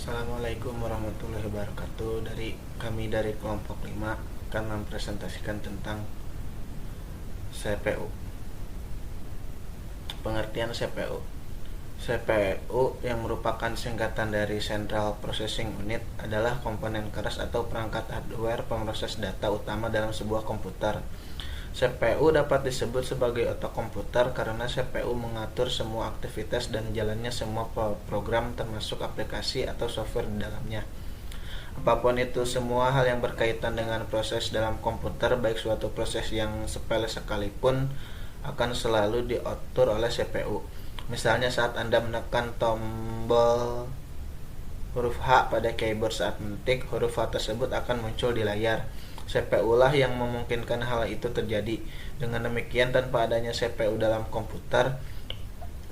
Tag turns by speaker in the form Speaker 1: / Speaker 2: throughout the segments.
Speaker 1: Assalamualaikum warahmatullahi wabarakatuh. Dari kelompok 5 akan mempresentasikan tentang CPU. Pengertian CPU. CPU yang merupakan singkatan dari Central Processing Unit adalah komponen keras atau perangkat hardware pemroses data utama dalam sebuah komputer. CPU dapat disebut sebagai otak komputer karena CPU mengatur semua aktivitas dan jalannya semua program termasuk aplikasi atau software di dalamnya. Apapun itu, semua hal yang berkaitan dengan proses dalam komputer, baik suatu proses yang sepele sekalipun, akan selalu diatur oleh CPU. Misalnya saat Anda menekan tombol huruf H pada keyboard saat mengetik, huruf H tersebut akan muncul di layar. CPU lah yang memungkinkan hal itu terjadi. Dengan demikian, tanpa adanya CPU dalam komputer,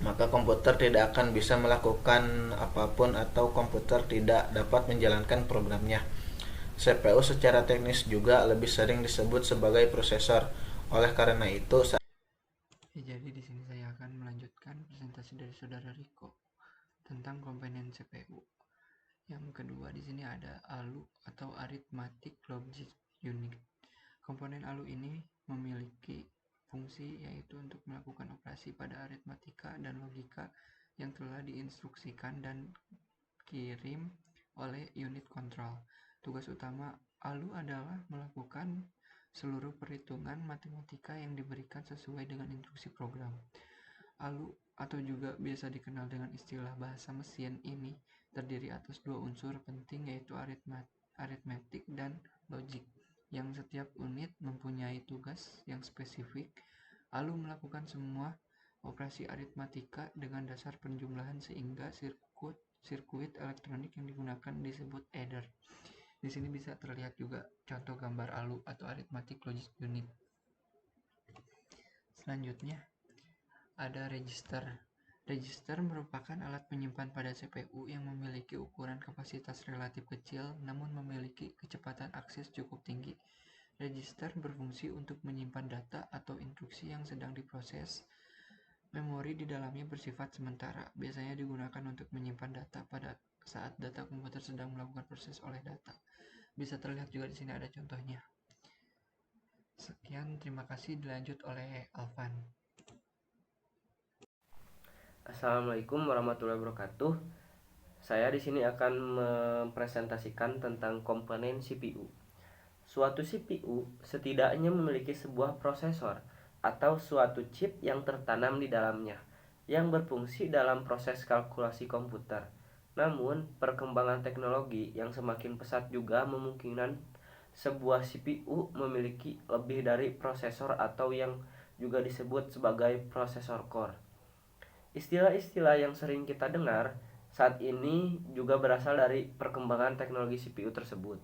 Speaker 1: maka komputer tidak akan bisa melakukan apapun atau komputer tidak dapat menjalankan programnya. CPU secara teknis juga lebih sering disebut sebagai prosesor. Oleh karena itu,
Speaker 2: Jadi di sini saya akan melanjutkan presentasi dari saudara Riko tentang komponen CPU. Yang kedua di sini ada ALU atau Arithmetic Logic Unit. Komponen ALU ini memiliki fungsi yaitu untuk melakukan operasi pada aritmatika dan logika yang telah diinstruksikan dan kirim oleh unit kontrol. Tugas utama ALU adalah melakukan seluruh perhitungan matematika yang diberikan sesuai dengan instruksi program. ALU atau juga biasa dikenal dengan istilah bahasa mesin ini terdiri atas dua unsur penting yaitu aritmetik dan logik yang setiap unit mempunyai tugas yang spesifik. ALU melakukan semua operasi aritmatika dengan dasar penjumlahan sehingga sirkuit elektronik yang digunakan disebut adder. Di sini bisa terlihat juga contoh gambar ALU atau Arithmetic Logic Unit. Selanjutnya ada register. Register merupakan alat penyimpan pada CPU yang memiliki ukuran kapasitas relatif kecil namun memiliki kecepatan akses cukup tinggi. Register berfungsi untuk menyimpan data atau instruksi yang sedang diproses. Memori di dalamnya bersifat sementara, biasanya digunakan untuk menyimpan data pada saat data komputer sedang melakukan proses oleh data. Bisa terlihat juga di sini ada contohnya. Sekian, terima kasih. Dilanjut oleh Alvan.
Speaker 3: Assalamualaikum warahmatullahi wabarakatuh. Saya di sini akan mempresentasikan tentang komponen CPU. Suatu CPU setidaknya memiliki sebuah prosesor atau suatu chip yang tertanam di dalamnya yang berfungsi dalam proses kalkulasi komputer. Namun, perkembangan teknologi yang semakin pesat juga memungkinkan sebuah CPU memiliki lebih dari prosesor atau yang juga disebut sebagai prosesor core. Istilah-istilah yang sering kita dengar saat ini juga berasal dari perkembangan teknologi CPU tersebut.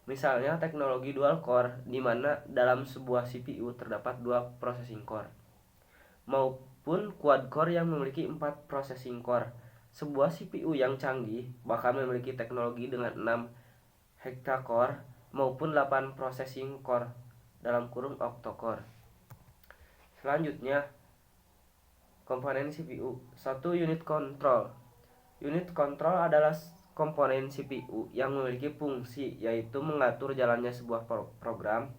Speaker 3: Misalnya teknologi dual core, di mana dalam sebuah CPU terdapat dua processing core, maupun quad core yang memiliki 4 processing core. Sebuah CPU yang canggih bahkan memiliki teknologi dengan 6 hexacore maupun 8 processing core dalam kurung octa-core. Selanjutnya, komponen CPU. 1. Unit control. Unit control adalah komponen CPU yang memiliki fungsi yaitu mengatur jalannya sebuah program,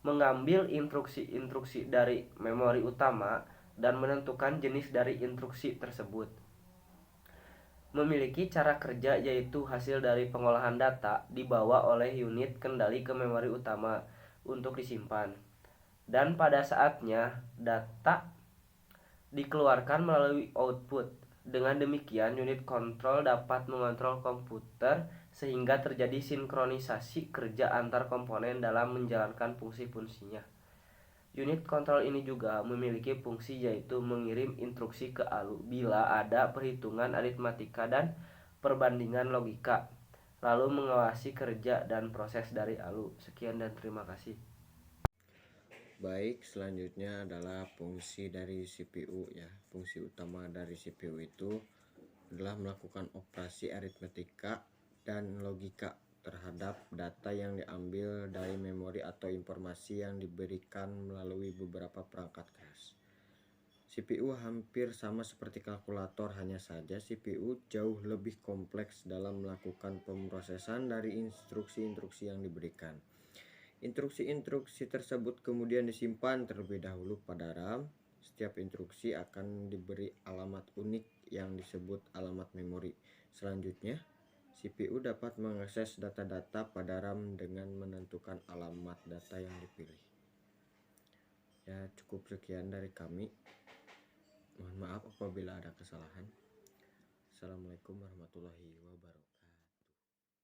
Speaker 3: mengambil instruksi-instruksi dari memori utama, dan menentukan jenis dari instruksi tersebut. Memiliki cara kerja yaitu hasil dari pengolahan data dibawa oleh unit kendali ke memori utama untuk disimpan. Dan pada saatnya data dikeluarkan melalui output. Dengan demikian, unit kontrol dapat mengontrol komputer sehingga terjadi sinkronisasi kerja antar komponen dalam menjalankan fungsi-fungsinya. Unit kontrol ini juga memiliki fungsi yaitu mengirim instruksi ke ALU bila ada perhitungan aritmatika dan perbandingan logika, lalu mengawasi kerja dan proses dari ALU. Sekian dan terima kasih.
Speaker 4: Baik, selanjutnya adalah fungsi dari CPU ya. Fungsi utama dari CPU itu adalah melakukan operasi aritmetika dan logika terhadap data yang diambil dari memori atau informasi yang diberikan melalui beberapa perangkat keras. CPU hampir sama seperti kalkulator, hanya saja CPU jauh lebih kompleks dalam melakukan pemrosesan dari instruksi-instruksi yang diberikan. Instruksi-instruksi tersebut kemudian disimpan terlebih dahulu pada RAM. Setiap instruksi akan diberi alamat unik yang disebut alamat memori. Selanjutnya, CPU dapat mengakses data-data pada RAM dengan menentukan alamat data yang dipilih. Ya, cukup sekian dari kami. Mohon maaf apabila ada kesalahan. Assalamualaikum warahmatullahi wabarakatuh.